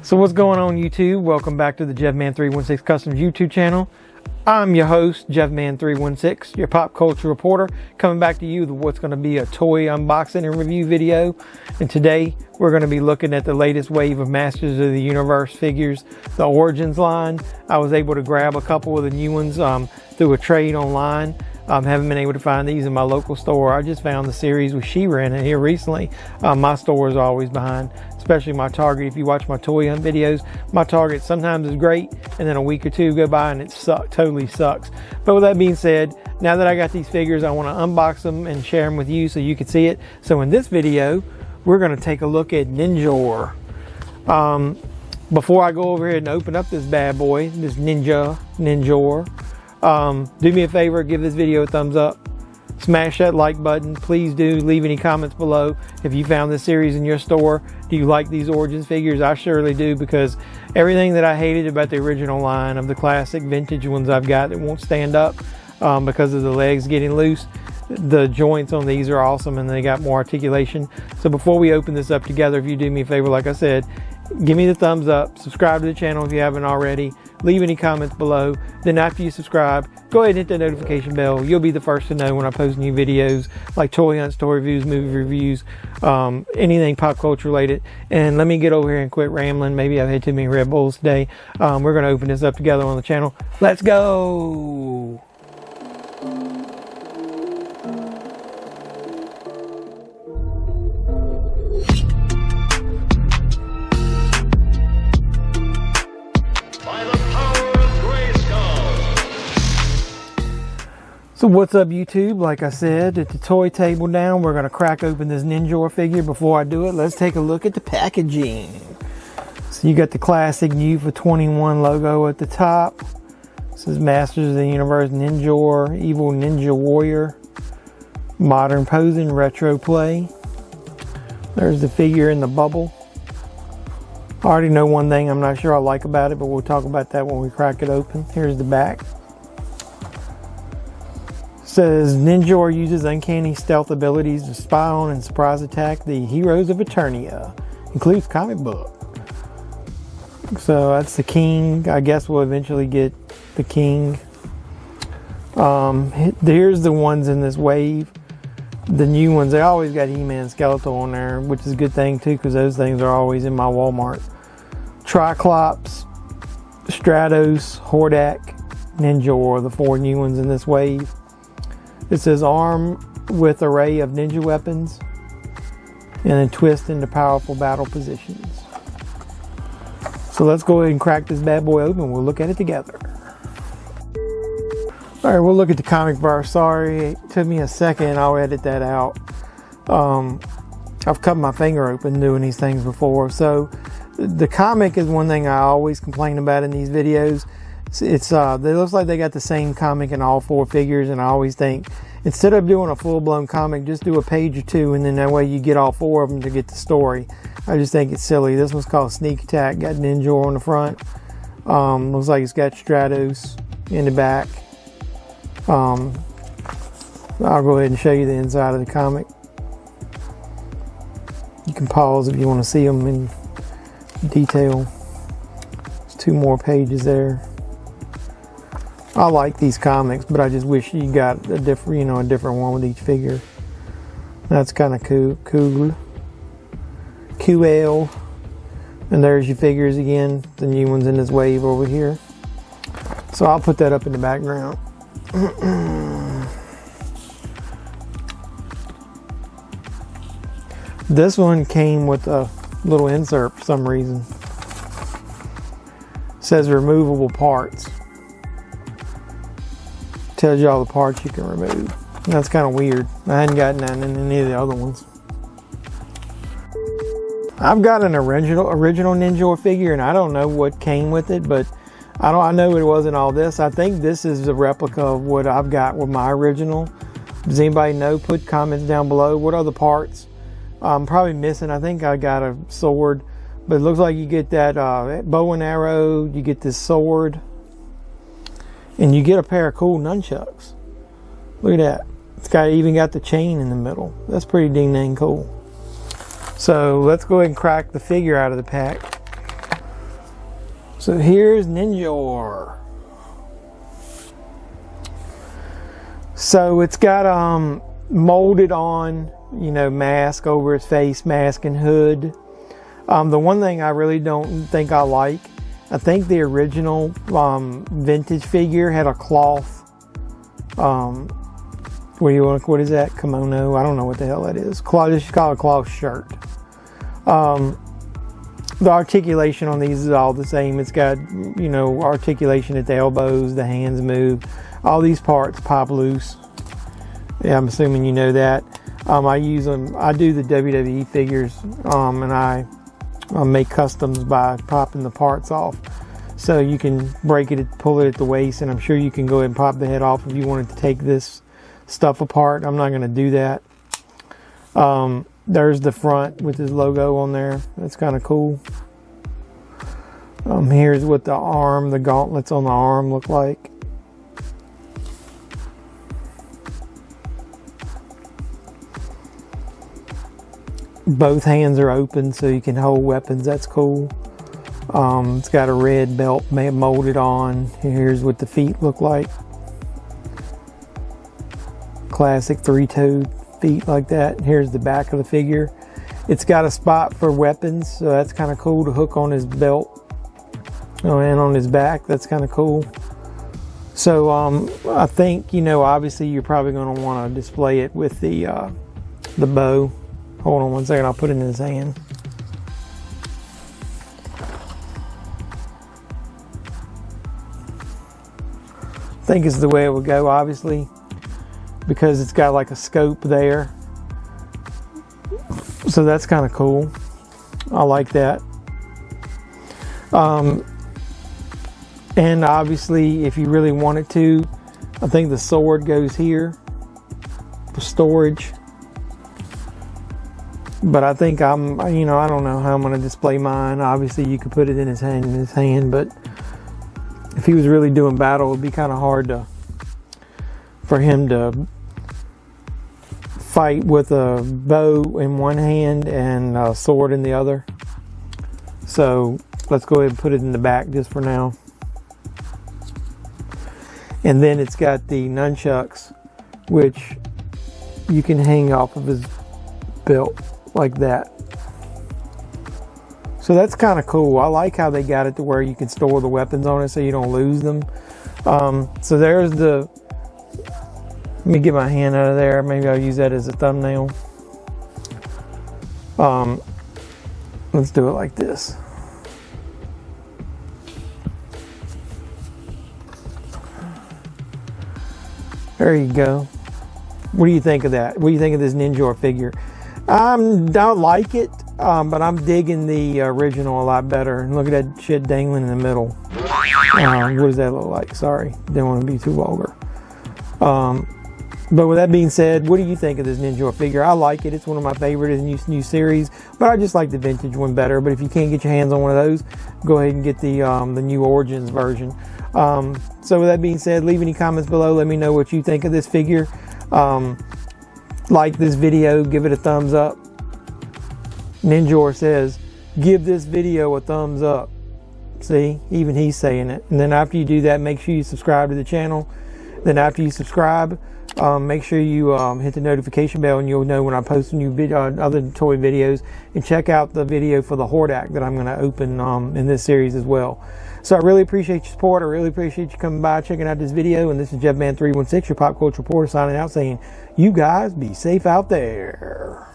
So what's going on YouTube? Welcome back to the JevMan316 Customs YouTube channel. I'm your host, JevMan316, your pop culture reporter, coming back to you with what's going to be a toy unboxing and review video. And today we're going to be looking at the latest wave of Masters of the Universe figures, the Origins line. I was able to grab a couple of the new ones through a trade online. Haven't been able to find these in my local store. I just found the series with She-Ra in it here recently. My store is always behind, especially my Target. If you watch my toy hunt videos, my Target sometimes is great, and then a week or two go by and it totally sucks. But with that being said, now that I got these figures, I want to unbox them and share them with you so you can see it. So in this video, we're going to take a look at Ninjor. Before I go over here and open up this bad boy, this Ninjor, do me a favor, give this video a thumbs up, smash that like button. Please do leave any comments below if you found this series in your store. Do you like these Origins figures? I surely do, because everything that I hated about the original line of the classic vintage ones I've got that won't stand up because of the legs getting loose, the joints on these are awesome and they got more articulation. So before we open this up together, if you do me a favor, like I said, give me the thumbs up, subscribe to the channel if you haven't already, leave any comments below. Then after you subscribe, go ahead and hit the notification bell. You'll be the first to know when I post new videos like toy hunts, toy reviews, movie reviews, anything pop culture related. And let me get over here and quit rambling. Maybe I've had too many Red Bulls today. We're going to open this up together on the channel. Let's go! So what's up YouTube? Like I said, at the toy table down, we're going to crack open this Ninjor figure. Before I do it, let's take a look at the packaging. So you got the classic New for 21 logo at the top. This is Masters of the Universe Ninjor, Evil Ninja Warrior, Modern Posing, Retro Play. There's the figure in the bubble. I already know one thing I'm not sure I like about it, but we'll talk about that when we crack it open. Here's the back. Says Ninjor uses uncanny stealth abilities to spy on and surprise attack the heroes of Eternia. Includes comic book. So that's the king. I guess we'll eventually get the king. Here's the ones in this wave. The new ones, they always got He-Man Skeletor on there, which is a good thing too, because those things are always in my Walmart. Triclops, Stratos, Hordak, Ninjor, the four new ones in this wave. It says arm with array of ninja weapons and then twist into powerful battle positions. So let's go ahead and crack this bad boy open. We'll look at it together. Alright, we'll look at the comic bar. Sorry, it took me a second. I'll edit that out. I've cut my finger open doing these things before. So the comic is one thing I always complain about in these videos. It looks like they got the same comic in all four figures, and I always think instead of doing a full-blown comic, just do a page or two, and then that way you get all four of them to get the story. I just think it's silly. This one's called Sneak Attack, got Ninjor on the front. Looks like it's got Stratos in the back. I'll go ahead and show you the inside of the comic. You can pause if you want to see them in detail. There's two more pages there. I like these comics, but I just wish you got a different, a different one with each figure. That's kind of cool. QL. And there's your figures again, the new ones in this wave over here. So I'll put that up in the background. This one came with a little insert for some reason. It says removable parts. Tells you all the parts you can remove. That's kind of weird. I hadn't gotten that in any of the other ones. I've got an original Ninjor figure, and I don't know what came with it, but I know it wasn't all this. I think this is a replica of what I've got with my original. Does anybody know? Put comments down below. What other parts I'm probably missing? I think I got a sword, but it looks like you get that bow and arrow. You get this sword. And you get a pair of cool nunchucks. Look at that. It's even got the chain in the middle. That's pretty dang cool. So let's go ahead and crack the figure out of the pack. So here's Ninjor. So it's got molded on, you know, mask over his face, mask and hood. The one thing I really don't think I like, I think the original vintage figure had a cloth, what is that? Kimono? I don't know what the hell that is. Just call it a cloth shirt. The articulation on these is all the same. It's got, you know, articulation at the elbows, the hands move. All these parts pop loose. Yeah, I'm assuming you know that. I use them. I do the WWE figures, and I make customs by popping the parts off. So you can break it, pull it at the waist, and I'm sure you can go ahead and pop the head off if you wanted to take this stuff apart. I'm not going to do that. There's the front with his logo on there. That's kind of cool. Here's what the gauntlets on the arm look like. Both hands are open so you can hold weapons. That's cool. It's got a red belt molded on. Here's what the feet look like. Classic three-toed feet like that. Here's the back of the figure. It's got a spot for weapons, so that's kind of cool to hook on his belt and on his back. That's kind of cool. So I think, you know, obviously you're probably going to want to display it with the bow. Hold on one second, I'll put it in his hand. I think it's the way it would go, obviously, because it's got like a scope there. So that's kind of cool. I like that. And obviously, if you really wanted to, I think the sword goes here for storage. But I think I don't know how I'm going to display mine. Obviously, you could put it in his hand, but if he was really doing battle, it would be kind of hard for him to fight with a bow in one hand and a sword in the other. So let's go ahead and put it in the back just for now. And then it's got the nunchucks, which you can hang off of his belt like that. So that's kind of cool. I like how they got it to where you can store the weapons on it so you don't lose them. So there's the... Let me get my hand out of there. Maybe I'll use that as a thumbnail. Let's do it like this. There you go. What do you think of that? What do you think of this Ninjor figure? I don't like it, but I'm digging the original a lot better. And look at that shit dangling in the middle. What does that look like? Sorry, didn't want to be too vulgar. But with that being said, what do you think of this Ninjor figure? I like it. It's one of my favorite in this new series, but I just like the vintage one better. But if you can't get your hands on one of those, go ahead and get the new Origins version. So with that being said, leave any comments below. Let me know what you think of this figure. Like this video, give it a thumbs up. Ninjor says, give this video a thumbs up. See, even he's saying it. And then after you do that, make sure you subscribe to the channel. Then after you subscribe, make sure you hit the notification bell and you'll know when I post new other toy videos. And check out the video for the Hordak that I'm going to open in this series as well. So I really appreciate your support. I really appreciate you coming by, checking out this video. And this is JeffMan316, your pop culture reporter, signing out saying, you guys be safe out there.